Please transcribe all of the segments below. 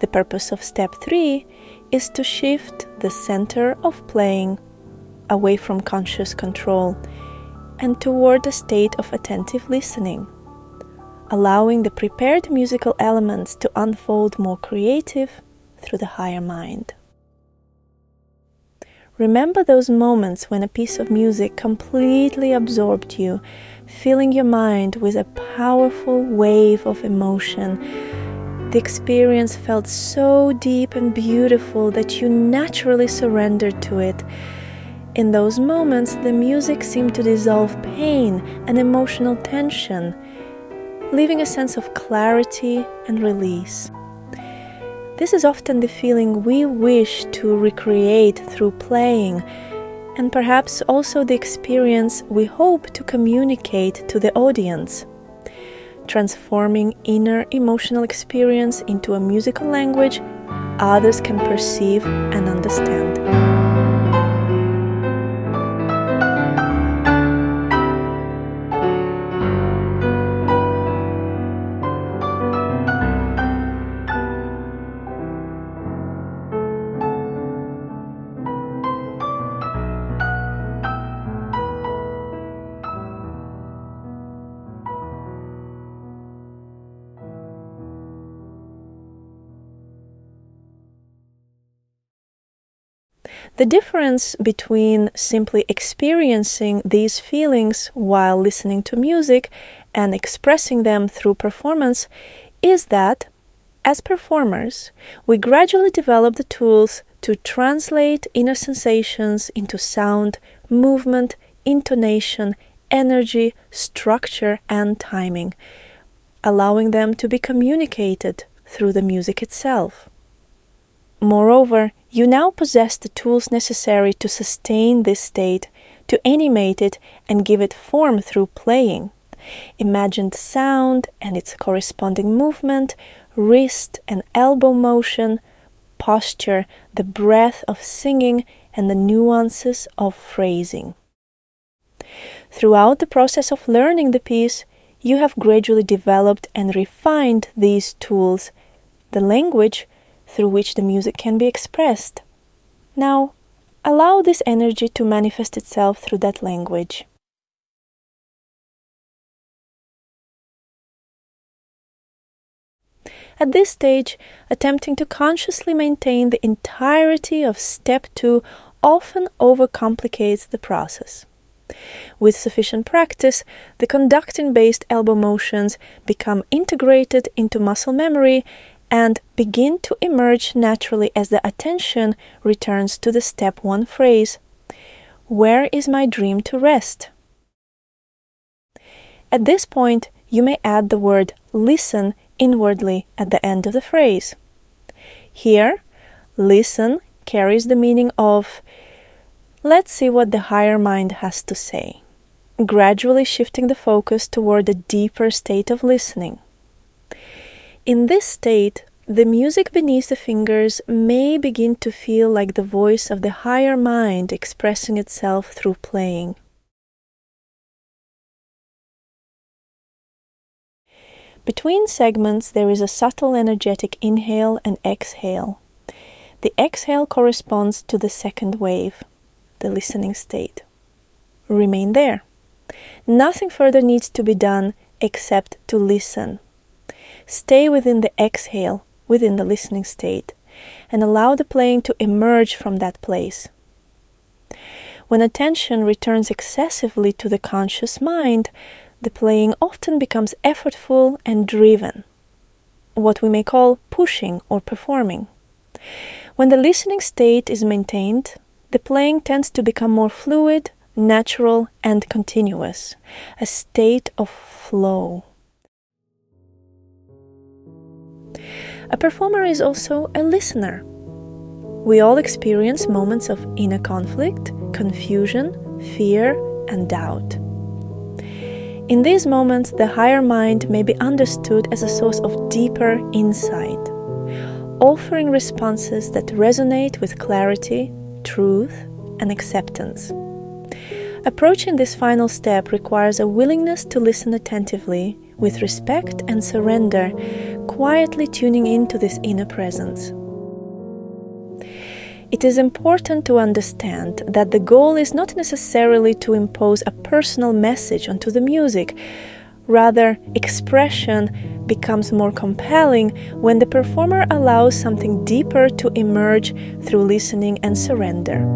The purpose of step 3 is to shift the center of playing away from conscious control and toward a state of attentive listening, allowing the prepared musical elements to unfold more creative through the higher mind. Remember those moments when a piece of music completely absorbed you, filling your mind with a powerful wave of emotion. The experience felt so deep and beautiful that you naturally surrendered to it. In those moments, the music seemed to dissolve pain and emotional tension, leaving a sense of clarity and release. This is often the feeling we wish to recreate through playing, and perhaps also the experience we hope to communicate to the audience, transforming inner emotional experience into a musical language others can perceive and understand. The difference between simply experiencing these feelings while listening to music and expressing them through performance is that, as performers, we gradually develop the tools to translate inner sensations into sound, movement, intonation, energy, structure, and timing, allowing them to be communicated through the music itself. Moreover, you now possess the tools necessary to sustain this state, to animate it and give it form through playing. Imagined sound and its corresponding movement, wrist and elbow motion, posture, the breath of singing, and the nuances of phrasing. Throughout the process of learning the piece, you have gradually developed and refined these tools, the language through which the music can be expressed. Now, allow this energy to manifest itself through that language. At this stage, attempting to consciously maintain the entirety of step 2 often overcomplicates the process. With sufficient practice, the conducting-based elbow motions become integrated into muscle memory and begin to emerge naturally as the attention returns to the step 1 phrase, "Where is my dream to rest?" At this point, you may add the word "listen" inwardly at the end of the phrase. Here, listen carries the meaning of, let's see what the higher mind has to say, gradually shifting the focus toward a deeper state of listening. In this state, the music beneath the fingers may begin to feel like the voice of the higher mind expressing itself through playing. Between segments, there is a subtle energetic inhale and exhale. The exhale corresponds to the second wave, the listening state. Remain there. Nothing further needs to be done except to listen. Stay within the exhale, within the listening state, and allow the playing to emerge from that place. When attention returns excessively to the conscious mind, the playing often becomes effortful and driven, what we may call pushing or performing. When the listening state is maintained, the playing tends to become more fluid, natural, and continuous, a state of flow. A performer is also a listener. We all experience moments of inner conflict, confusion, fear, and doubt. In these moments, the higher mind may be understood as a source of deeper insight, offering responses that resonate with clarity, truth, and acceptance. Approaching this final step requires a willingness to listen attentively with respect and surrender, quietly tuning into this inner presence. It is important to understand that the goal is not necessarily to impose a personal message onto the music. Rather, expression becomes more compelling when the performer allows something deeper to emerge through listening and surrender.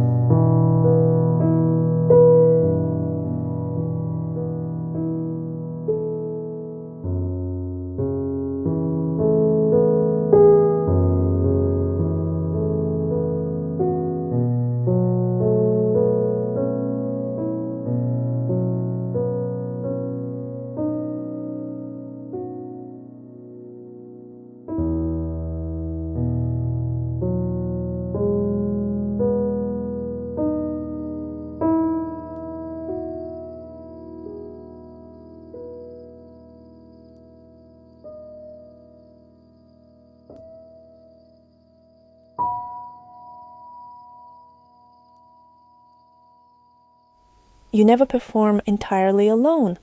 You never perform entirely alone.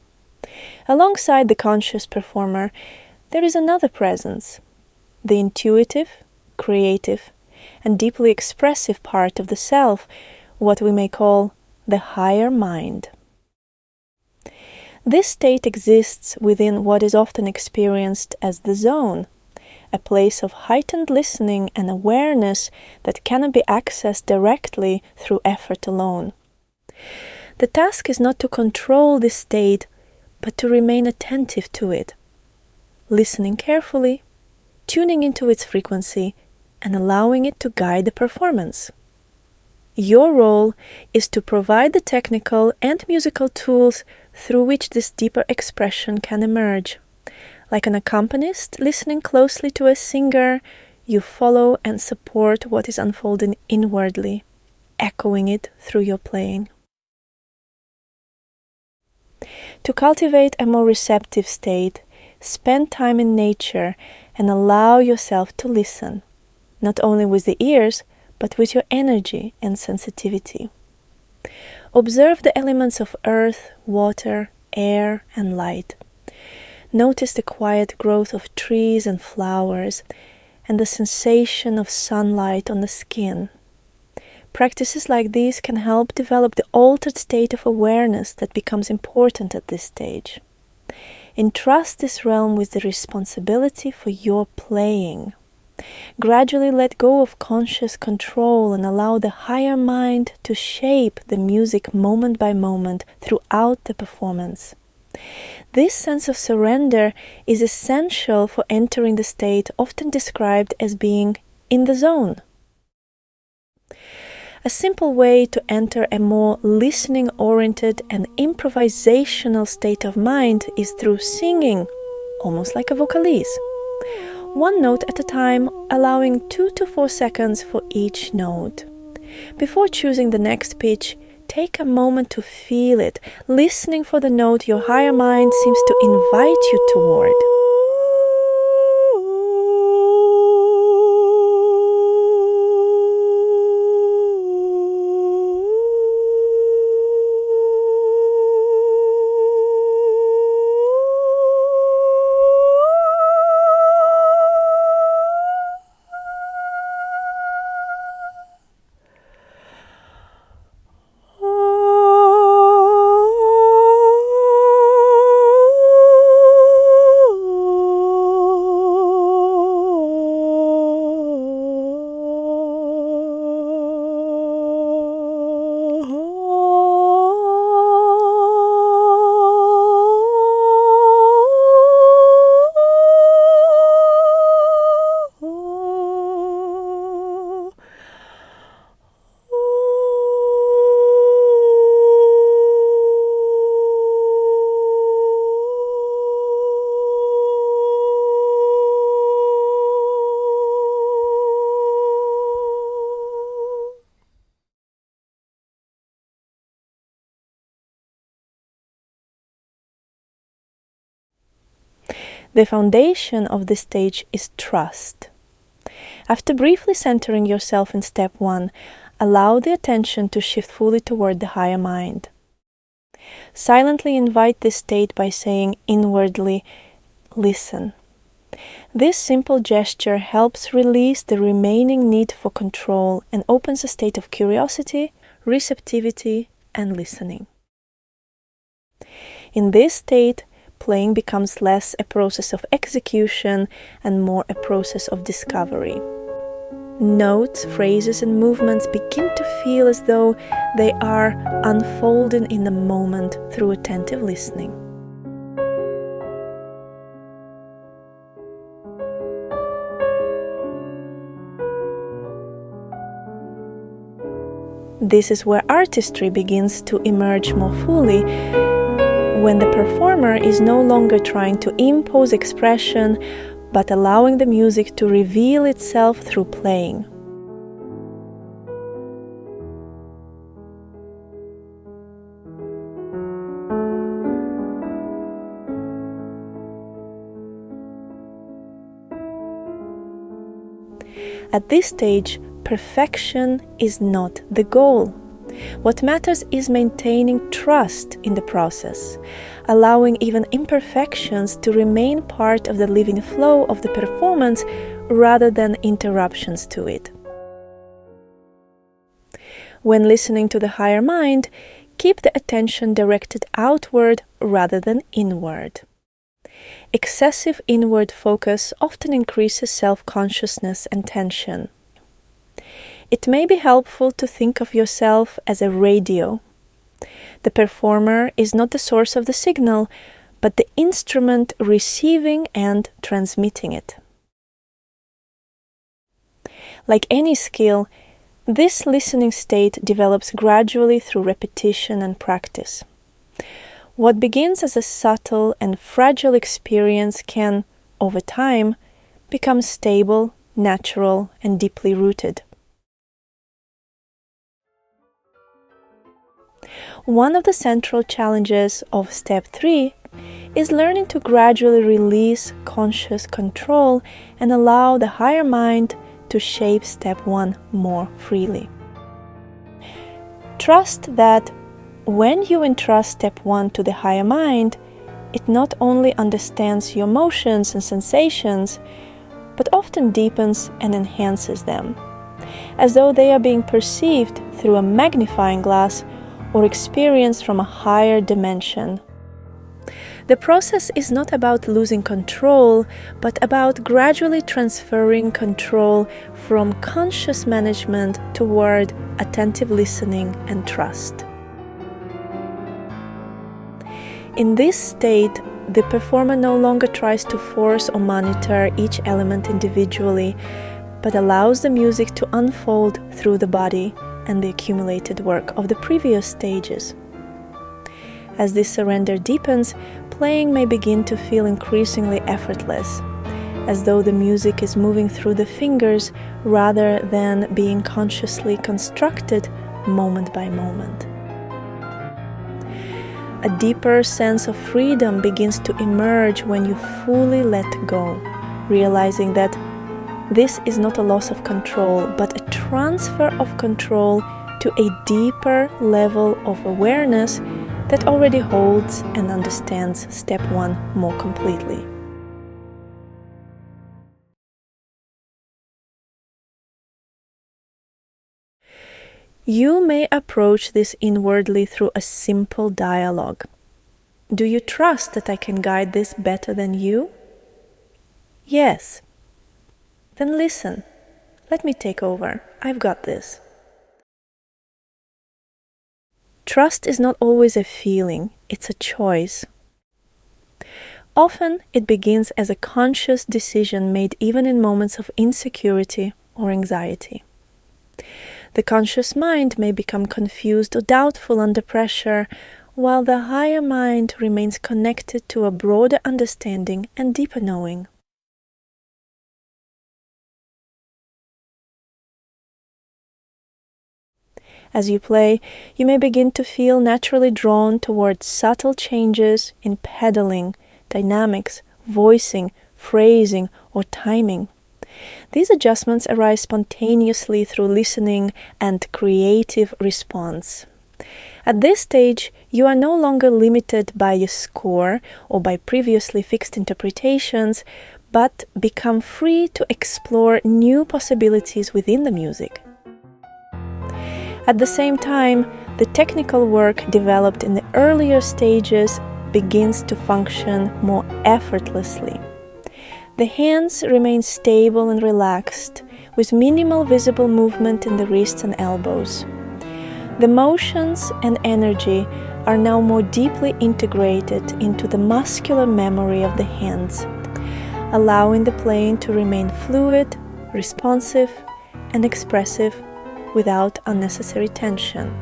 Alongside the conscious performer, there is another presence, the intuitive, creative, and deeply expressive part of the self, what we may call the higher mind. This state exists within what is often experienced as the zone, a place of heightened listening and awareness that cannot be accessed directly through effort alone. The task is not to control this state, but to remain attentive to it, listening carefully, tuning into its frequency, and allowing it to guide the performance. Your role is to provide the technical and musical tools through which this deeper expression can emerge. Like an accompanist listening closely to a singer, you follow and support what is unfolding inwardly, echoing it through your playing. To cultivate a more receptive state, spend time in nature and allow yourself to listen, not only with the ears, but with your energy and sensitivity. Observe the elements of earth, water, air, and light. Notice the quiet growth of trees and flowers, and the sensation of sunlight on the skin. Practices like these can help develop the altered state of awareness that becomes important at this stage. Entrust this realm with the responsibility for your playing. Gradually let go of conscious control and allow the higher mind to shape the music moment by moment throughout the performance. This sense of surrender is essential for entering the state often described as being in the zone. A simple way to enter a more listening-oriented and improvisational state of mind is through singing, almost like a vocalise. One note at a time, allowing 2 to 4 seconds for each note. Before choosing the next pitch, take a moment to feel it, listening for the note your higher mind seems to invite you toward. The foundation of this stage is trust. After briefly centering yourself in step 1, allow the attention to shift fully toward the higher mind. Silently invite this state by saying inwardly, "Listen." This simple gesture helps release the remaining need for control and opens a state of curiosity, receptivity, and listening. In this state, playing becomes less a process of execution and more a process of discovery. Notes, phrases, and movements begin to feel as though they are unfolding in the moment through attentive listening. This is where artistry begins to emerge more fully, when the performer is no longer trying to impose expression, but allowing the music to reveal itself through playing. At this stage, perfection is not the goal. What matters is maintaining trust in the process, allowing even imperfections to remain part of the living flow of the performance rather than interruptions to it. When listening to the higher mind, keep the attention directed outward rather than inward. Excessive inward focus often increases self-consciousness and tension. It may be helpful to think of yourself as a radio. The performer is not the source of the signal, but the instrument receiving and transmitting it. Like any skill, this listening state develops gradually through repetition and practice. What begins as a subtle and fragile experience can, over time, become stable, natural, and deeply rooted. One of the central challenges of Step 3 is learning to gradually release conscious control and allow the higher mind to shape Step 1 more freely. Trust that when you entrust Step 1 to the higher mind, it not only understands your emotions and sensations, but often deepens and enhances them, as though they are being perceived through a magnifying glass or experienced from a higher dimension. The process is not about losing control, but about gradually transferring control from conscious management toward attentive listening and trust. In this state, the performer no longer tries to force or monitor each element individually, but allows the music to unfold through the body and the accumulated work of the previous stages. As this surrender deepens, playing may begin to feel increasingly effortless, as though the music is moving through the fingers rather than being consciously constructed moment by moment. A deeper sense of freedom begins to emerge when you fully let go, realizing that this is not a loss of control, but a transfer of control to a deeper level of awareness that already holds and understands Step 1 more completely. You may approach this inwardly through a simple dialogue. Do you trust that I can guide this better than you? Yes. Then listen. Let me take over. I've got this. Trust is not always a feeling, it's a choice. Often it begins as a conscious decision made even in moments of insecurity or anxiety. The conscious mind may become confused or doubtful under pressure, while the higher mind remains connected to a broader understanding and deeper knowing. As you play, you may begin to feel naturally drawn towards subtle changes in pedaling, dynamics, voicing, phrasing, or timing. These adjustments arise spontaneously through listening and creative response. At this stage, you are no longer limited by your score or by previously fixed interpretations, but become free to explore new possibilities within the music. At the same time, the technical work developed in the earlier stages begins to function more effortlessly. The hands remain stable and relaxed, with minimal visible movement in the wrists and elbows. The motions and energy are now more deeply integrated into the muscular memory of the hands, allowing the playing to remain fluid, responsive, and expressive without unnecessary tension.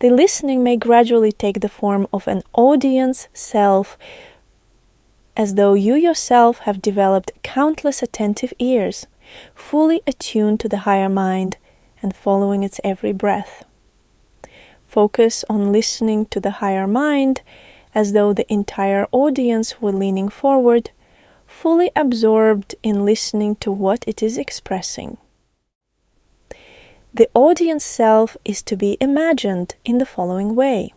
The listening may gradually take the form of an audience self, as though you yourself have developed countless attentive ears, fully attuned to the higher mind and following its every breath. Focus on listening to the higher mind as though the entire audience were leaning forward, fully absorbed in listening to what it is expressing. The audience self is to be imagined in the following way.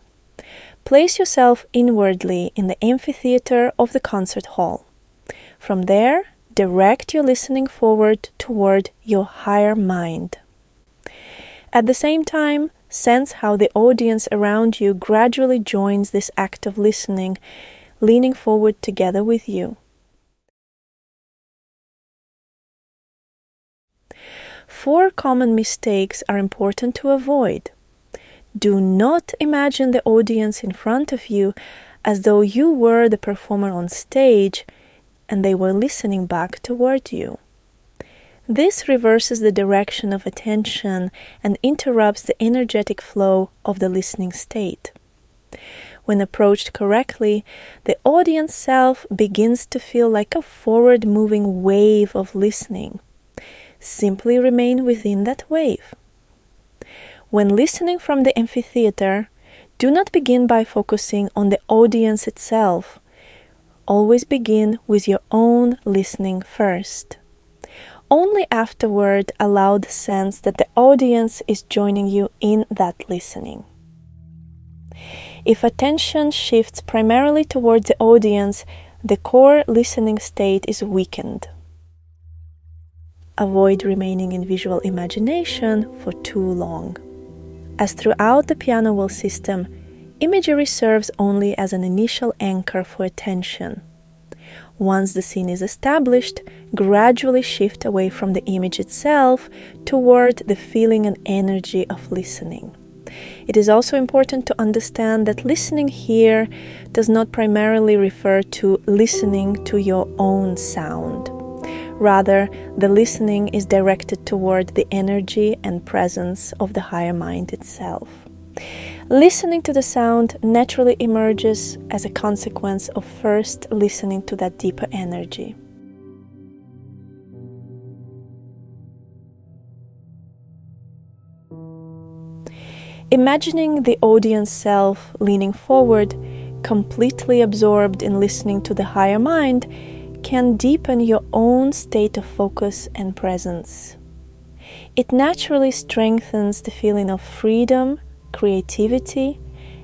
Place yourself inwardly in the amphitheater of the concert hall. From there, direct your listening forward toward your higher mind. At the same time, sense how the audience around you gradually joins this act of listening, leaning forward together with you. Four common mistakes are important to avoid. Do not imagine the audience in front of you as though you were the performer on stage and they were listening back toward you. This reverses the direction of attention and interrupts the energetic flow of the listening state. When approached correctly, the audience self begins to feel like a forward-moving wave of listening. Simply remain within that wave. When listening from the amphitheater, do not begin by focusing on the audience itself. Always begin with your own listening first. Only afterward allow the sense that the audience is joining you in that listening. If attention shifts primarily towards the audience, the core listening state is weakened. Avoid remaining in visual imagination for too long. As throughout the PianoWell system, imagery serves only as an initial anchor for attention. Once the scene is established, gradually shift away from the image itself toward the feeling and energy of listening. It is also important to understand that listening here does not primarily refer to listening to your own sound. Rather, the listening is directed toward the energy and presence of the higher mind itself. Listening to the sound naturally emerges as a consequence of first listening to that deeper energy. Imagining the audience self leaning forward, completely absorbed in listening to the higher mind, can deepen your own state of focus and presence. It naturally strengthens the feeling of freedom, creativity,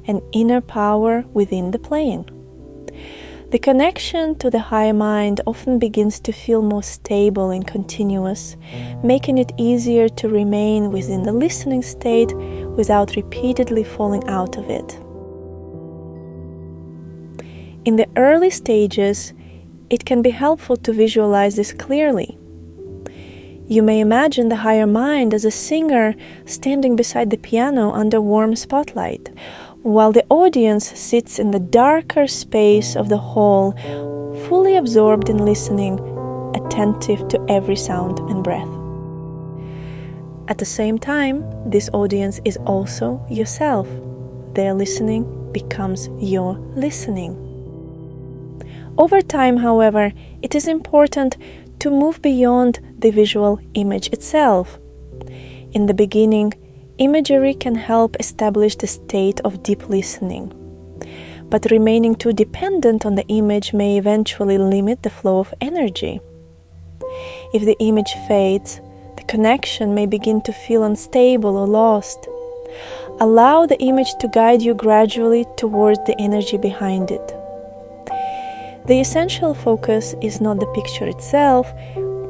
and inner power within the playing. The connection to the higher mind often begins to feel more stable and continuous, making it easier to remain within the listening state without repeatedly falling out of it. In the early stages, it can be helpful to visualize this clearly. You may imagine the higher mind as a singer standing beside the piano under warm spotlight, while the audience sits in the darker space of the hall, fully absorbed in listening, attentive to every sound and breath. At the same time, this audience is also yourself. Their listening becomes your listening. Over time, however, it is important to move beyond the visual image itself. In the beginning, imagery can help establish the state of deep listening. but remaining too dependent on the image may eventually limit the flow of energy. If the image fades, the connection may begin to feel unstable or lost. Allow the image to guide you gradually towards the energy behind it. The essential focus is not the picture itself,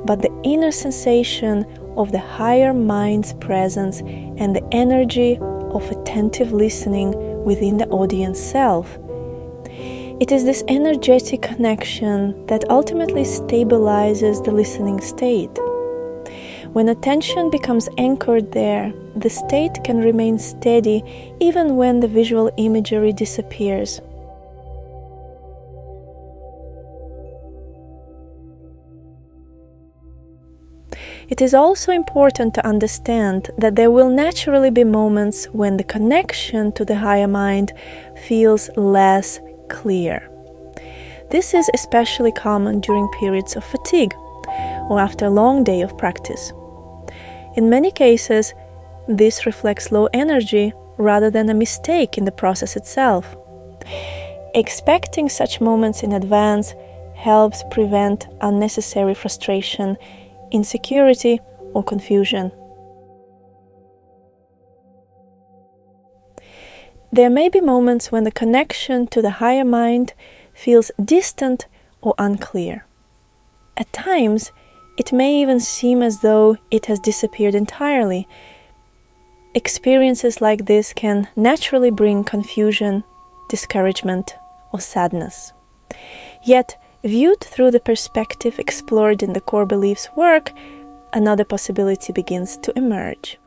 but the inner sensation of the higher mind's presence and the energy of attentive listening within the audience self. It is this energetic connection that ultimately stabilizes the listening state. When attention becomes anchored there, the state can remain steady even when the visual imagery disappears. It is also important to understand that there will naturally be moments when the connection to the higher mind feels less clear. This is especially common during periods of fatigue or after a long day of practice. In many cases, this reflects low energy rather than a mistake in the process itself. Expecting such moments in advance helps prevent unnecessary frustration, insecurity, or confusion. There may be moments when the connection to the higher mind feels distant or unclear. At times, it may even seem as though it has disappeared entirely. Experiences like this can naturally bring confusion, discouragement, or sadness. Yet, viewed through the perspective explored in the core beliefs work, another possibility begins to emerge.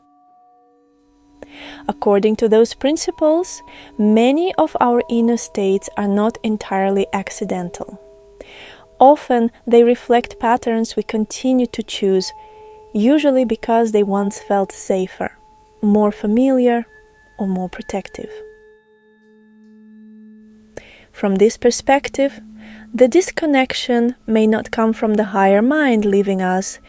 According to those principles, many of our inner states are not entirely accidental. Often they reflect patterns we continue to choose, usually because they once felt safer, more familiar, or more protective. From this perspective, the disconnection may not come from the higher mind leaving us,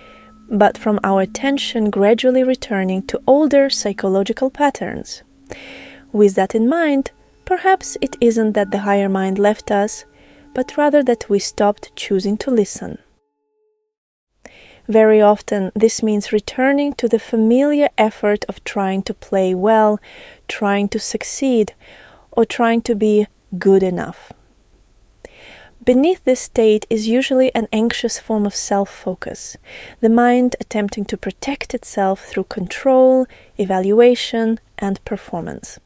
but from our attention gradually returning to older psychological patterns. With that in mind, perhaps it isn't that the higher mind left us, but rather that we stopped choosing to listen. Very often, this means returning to the familiar effort of trying to play well, trying to succeed, or trying to be good enough. Beneath this state is usually an anxious form of self-focus, the mind attempting to protect itself through control, evaluation, and performance.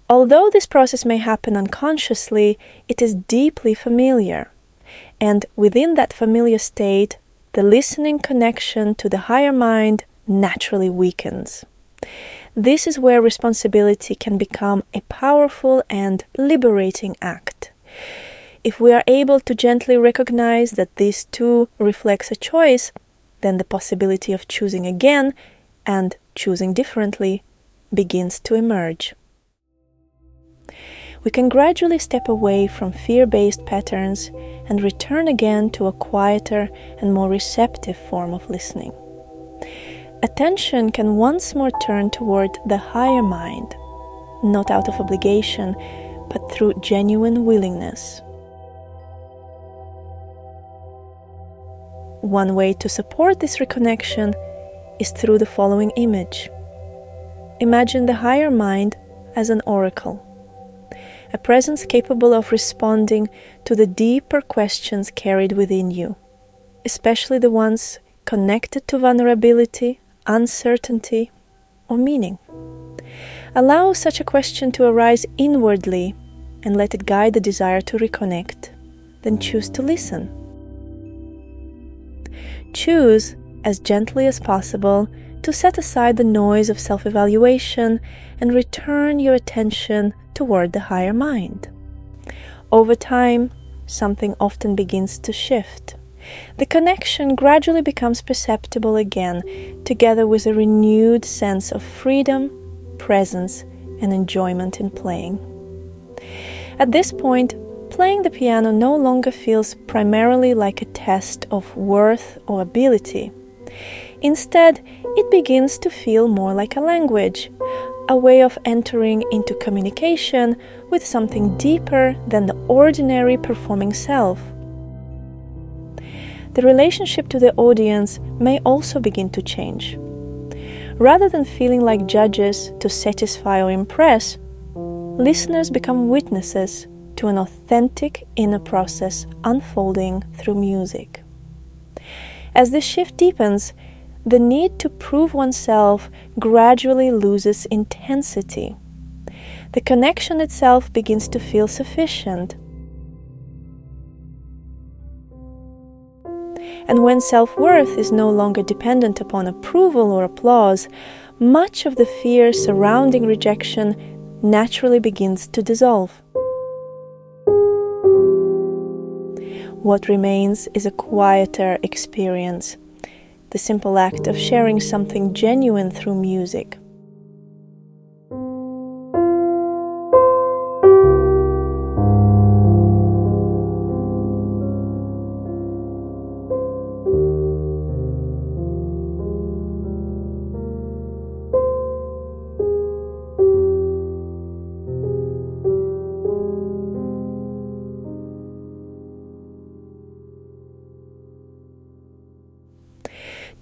Although this process may happen unconsciously, it is deeply familiar, and within that familiar state, the listening connection to the higher mind naturally weakens. This is where responsibility can become a powerful and liberating act. If we are able to gently recognize that this too reflects a choice, then the possibility of choosing again and choosing differently begins to emerge. We can gradually step away from fear-based patterns and return again to a quieter and more receptive form of listening. Attention can once more turn toward the higher mind, not out of obligation, but through genuine willingness. One way to support this reconnection is through the following image. Imagine the higher mind as an oracle, a presence capable of responding to the deeper questions carried within you, especially the ones connected to vulnerability, uncertainty, or meaning. Allow such a question to arise inwardly and let it guide the desire to reconnect. Then choose to listen. Choose, as gently as possible, to set aside the noise of self-evaluation and return your attention toward the higher mind. Over time, something often begins to shift. The connection gradually becomes perceptible again, together with a renewed sense of freedom, presence, and enjoyment in playing. At this point, playing the piano no longer feels primarily like a test of worth or ability. Instead, it begins to feel more like a language, a way of entering into communication with something deeper than the ordinary performing self. The relationship to the audience may also begin to change. Rather than feeling like judges to satisfy or impress, listeners become witnesses to an authentic inner process unfolding through music. As this shift deepens, the need to prove oneself gradually loses intensity. The connection itself begins to feel sufficient. And when self-worth is no longer dependent upon approval or applause, much of the fear surrounding rejection naturally begins to dissolve. What remains is a quieter experience, the simple act of sharing something genuine through music.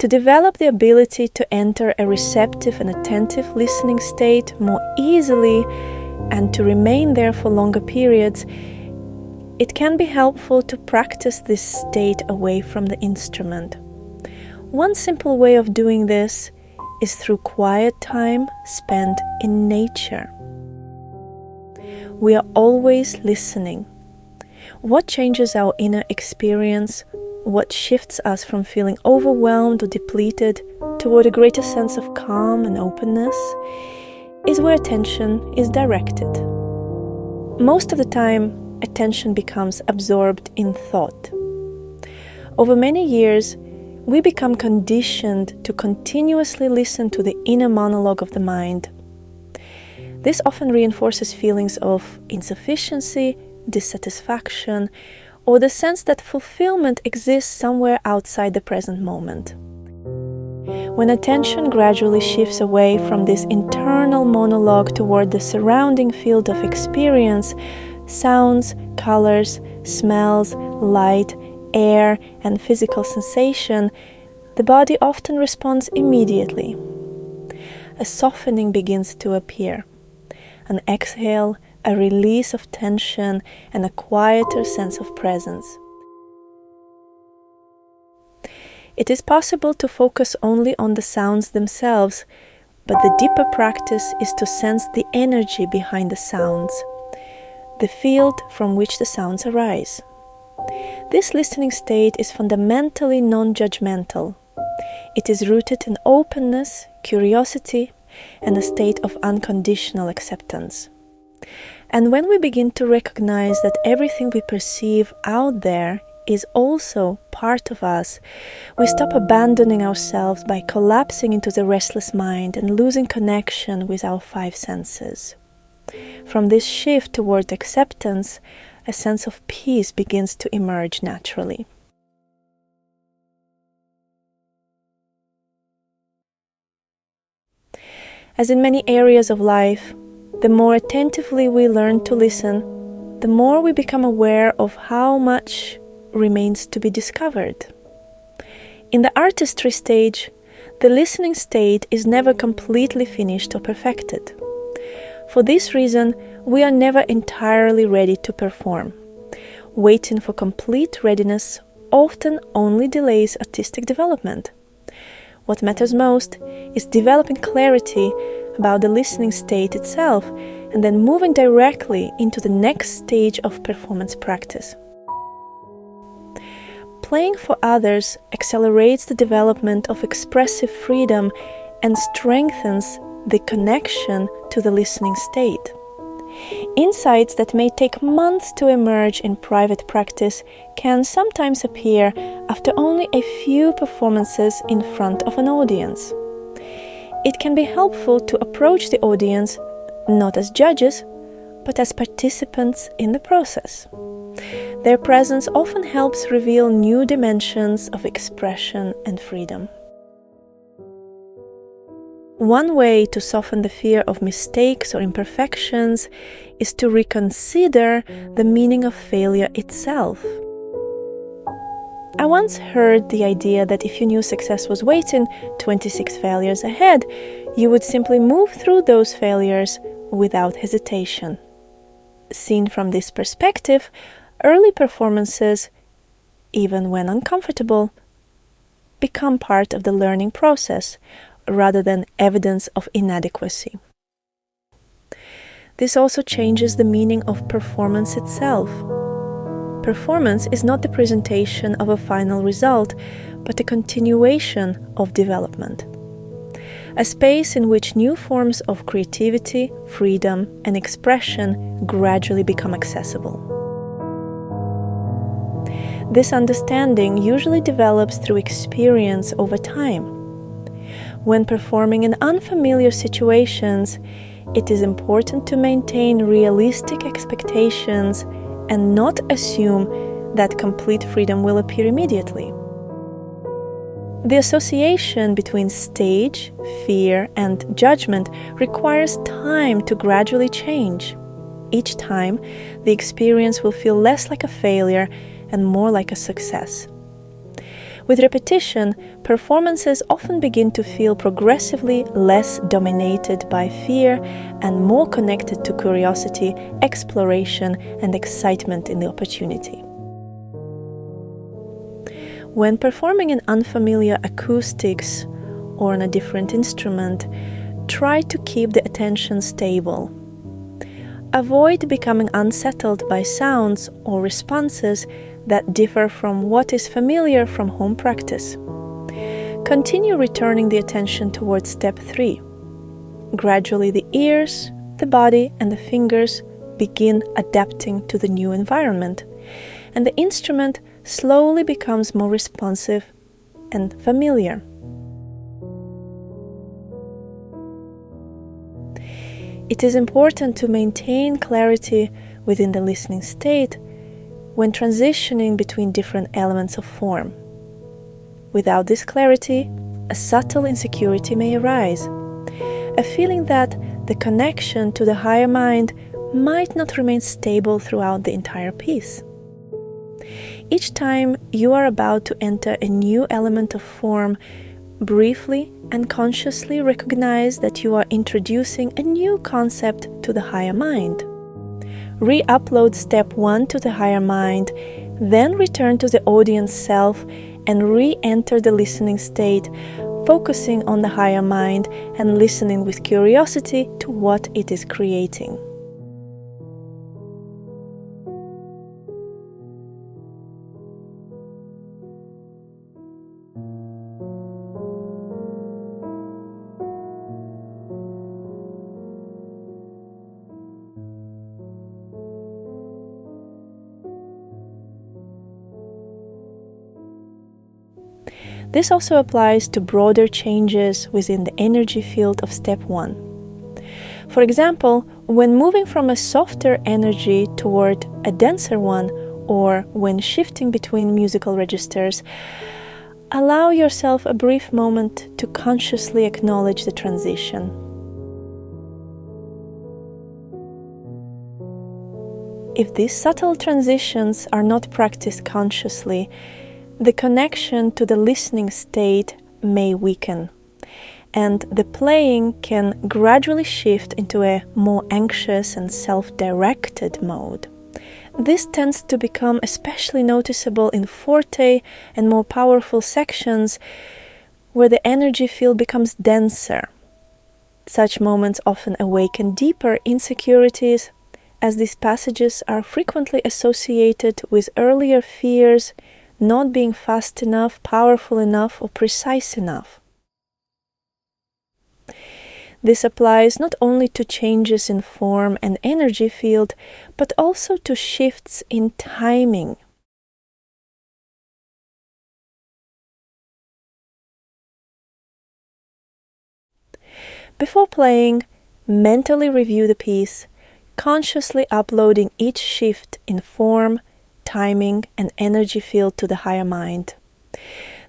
To develop the ability to enter a receptive and attentive listening state more easily and to remain there for longer periods, it can be helpful to practice this state away from the instrument. One simple way of doing this is through quiet time spent in nature. We are always listening. What changes our inner experience? What shifts us from feeling overwhelmed or depleted toward a greater sense of calm and openness is where attention is directed. Most of the time, attention becomes absorbed in thought. Over many years, we become conditioned to continuously listen to the inner monologue of the mind. This often reinforces feelings of insufficiency, dissatisfaction, or the sense that fulfillment exists somewhere outside the present moment. When attention gradually shifts away from this internal monologue toward the surrounding field of experience, sounds, colors, smells, light, air, and physical sensation, the body often responds immediately. A softening begins to appear. An exhale, a release of tension, and a quieter sense of presence. It is possible to focus only on the sounds themselves, but the deeper practice is to sense the energy behind the sounds, the field from which the sounds arise. This listening state is fundamentally non-judgmental. It is rooted in openness, curiosity, and a state of unconditional acceptance. And when we begin to recognize that everything we perceive out there is also part of us, we stop abandoning ourselves by collapsing into the restless mind and losing connection with our five senses. From this shift toward acceptance, a sense of peace begins to emerge naturally. As in many areas of life, the more attentively we learn to listen, the more we become aware of how much remains to be discovered. In the artistry stage, the listening state is never completely finished or perfected. For this reason, we are never entirely ready to perform. Waiting for complete readiness often only delays artistic development. What matters most is developing clarity about the listening state itself and then moving directly into the next stage of performance practice. Playing for others accelerates the development of expressive freedom and strengthens the connection to the listening state. Insights that may take months to emerge in private practice can sometimes appear after only a few performances in front of an audience. It can be helpful to approach the audience not as judges, but as participants in the process. Their presence often helps reveal new dimensions of expression and freedom. One way to soften the fear of mistakes or imperfections is to reconsider the meaning of failure itself. I once heard the idea that if you knew success was waiting 26 failures ahead, you would simply move through those failures without hesitation. Seen from this perspective, early performances, even when uncomfortable, become part of the learning process rather than evidence of inadequacy. This also changes the meaning of performance itself. Performance is not the presentation of a final result, but a continuation of development. A space in which new forms of creativity, freedom, and expression gradually become accessible. This understanding usually develops through experience over time. When performing in unfamiliar situations, it is important to maintain realistic expectations and not assume that complete freedom will appear immediately. The association between stage, fear, and judgment requires time to gradually change. Each time, the experience will feel less like a failure and more like a success. With repetition, performances often begin to feel progressively less dominated by fear and more connected to curiosity, exploration, and excitement in the opportunity. When performing in unfamiliar acoustics or on a different instrument, try to keep the attention stable. Avoid becoming unsettled by sounds or responses that differ from what is familiar from home practice. Continue returning the attention towards step 3. Gradually, the ears, the body, and the fingers begin adapting to the new environment, and the instrument slowly becomes more responsive and familiar. It is important to maintain clarity within the listening state when transitioning between different elements of form. Without this clarity, a subtle insecurity may arise, a feeling that the connection to the higher mind might not remain stable throughout the entire piece. Each time you are about to enter a new element of form, briefly and consciously recognize that you are introducing a new concept to the higher mind. Re-upload step 1 to the higher mind, then return to the audience self and re-enter the listening state, focusing on the higher mind and listening with curiosity to what it is creating. This also applies to broader changes within the energy field of step 1. For example, when moving from a softer energy toward a denser one, or when shifting between musical registers, allow yourself a brief moment to consciously acknowledge the transition. If these subtle transitions are not practiced consciously, the connection to the listening state may weaken, and the playing can gradually shift into a more anxious and self-directed mode. This tends to become especially noticeable in forte and more powerful sections where the energy field becomes denser. Such moments often awaken deeper insecurities, as these passages are frequently associated with earlier fears, not being fast enough, powerful enough, or precise enough. This applies not only to changes in form and energy field, but also to shifts in timing. Before playing, mentally review the piece, consciously uploading each shift in form, timing, and energy field to the higher mind.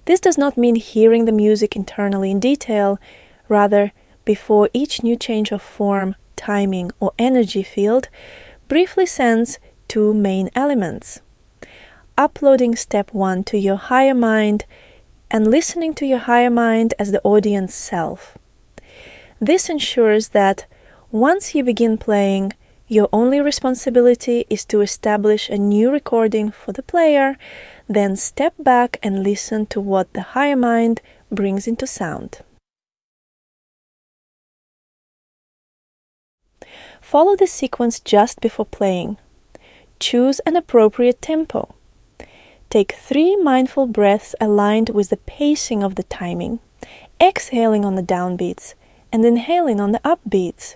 This does not mean hearing the music internally in detail, rather before each new change of form, timing, or energy field briefly sends two main elements: uploading step 1 to your higher mind and listening to your higher mind as the audience self. This ensures that once you begin playing, your only responsibility is to establish a new recording for the player, then step back and listen to what the higher mind brings into sound. Follow the sequence just before playing. Choose an appropriate tempo. Take 3 mindful breaths aligned with the pacing of the timing, exhaling on the downbeats and inhaling on the upbeats.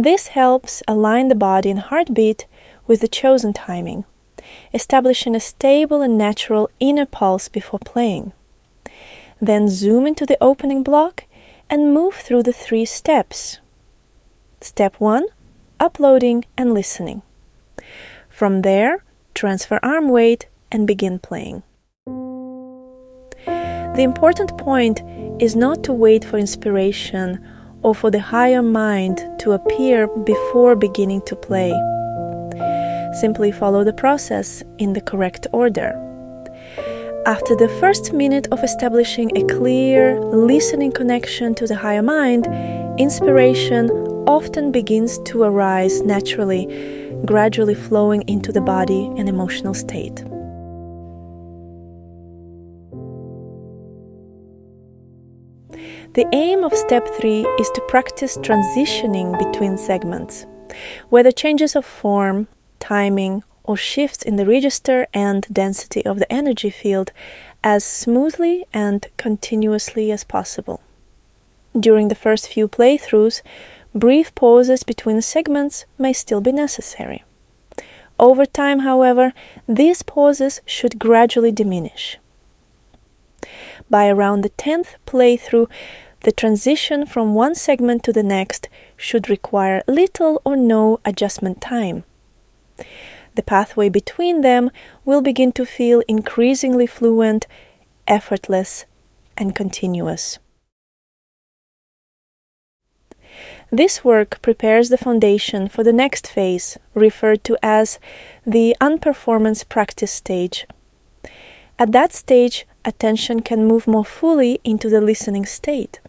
This helps align the body and heartbeat with the chosen timing, establishing a stable and natural inner pulse before playing. Then zoom into the opening block and move through the 3 steps. Step 1, uploading and listening. From there, transfer arm weight and begin playing. The important point is not to wait for inspiration or for the higher mind to appear before beginning to play. Simply follow the process in the correct order. After the first minute of establishing a clear, listening connection to the higher mind, inspiration often begins to arise naturally, gradually flowing into the body and emotional state. The aim of step 3 is to practice transitioning between segments, whether changes of form, timing, or shifts in the register and density of the energy field, as smoothly and continuously as possible. During the first few playthroughs, brief pauses between segments may still be necessary. Over time, however, these pauses should gradually diminish. By around the 10th playthrough, the transition from one segment to the next should require little or no adjustment time. The pathway between them will begin to feel increasingly fluent, effortless, and continuous. This work prepares the foundation for the next phase, referred to as the unperformance practice stage. At that stage, attention can move more fully into the listening state.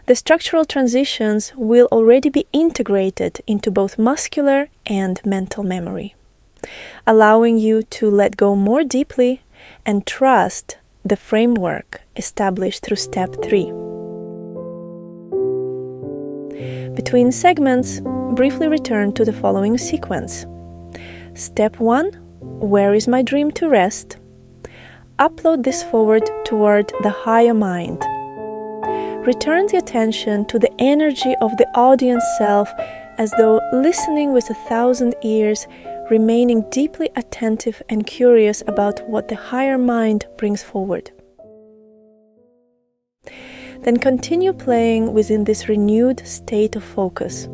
The structural transitions will already be integrated into both muscular and mental memory, allowing you to let go more deeply and trust the framework established through step 3. Between segments, briefly return to the following sequence. Step 1, where is my dream to rest? Upload this forward toward the higher mind. Return the attention to the energy of the audience self as though listening with 1,000 ears, remaining deeply attentive and curious about what the higher mind brings forward. Then continue playing within this renewed state of focus.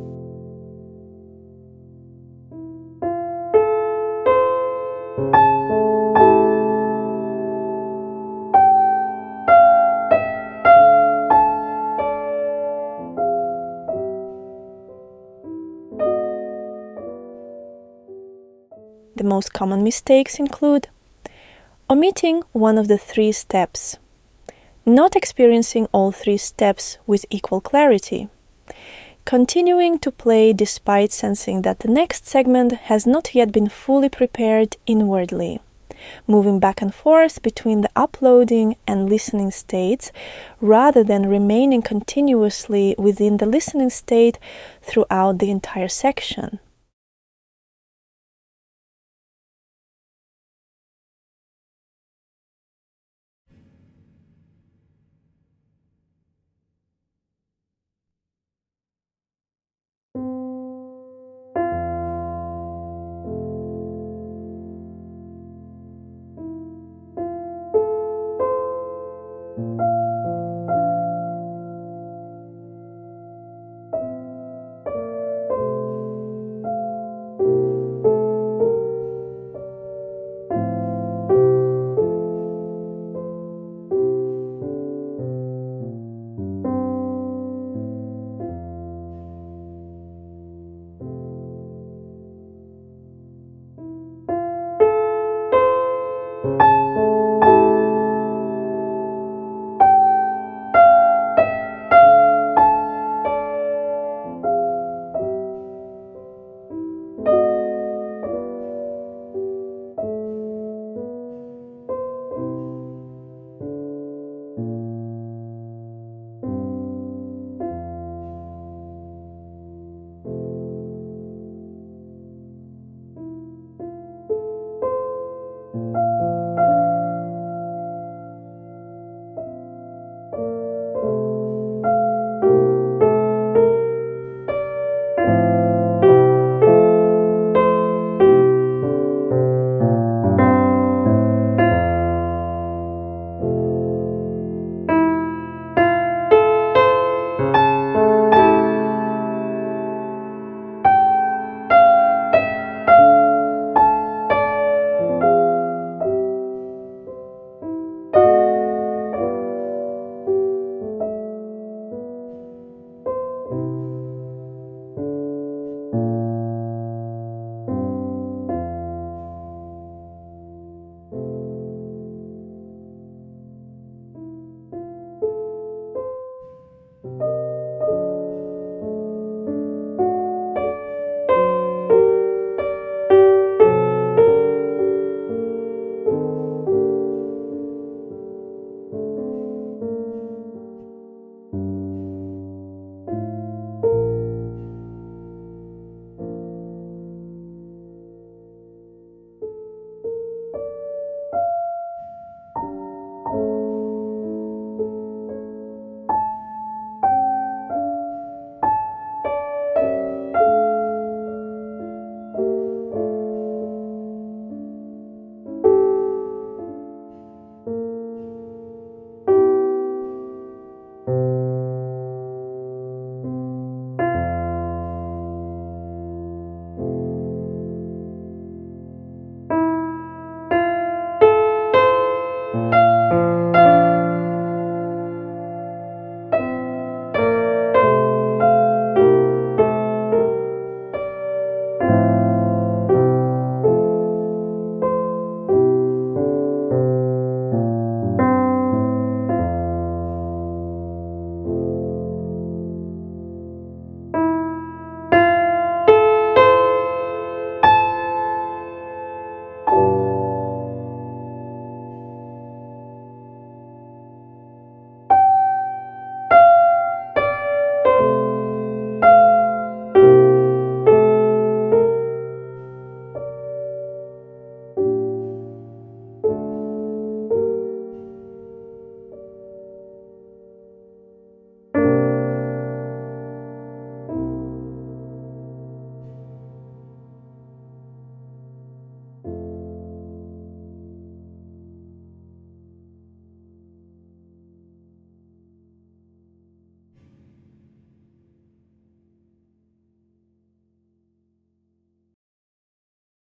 The most common mistakes include omitting one of the 3 steps, not experiencing all 3 steps with equal clarity, continuing to play despite sensing that the next segment has not yet been fully prepared inwardly, moving back and forth between the uploading and listening states rather than remaining continuously within the listening state throughout the entire section.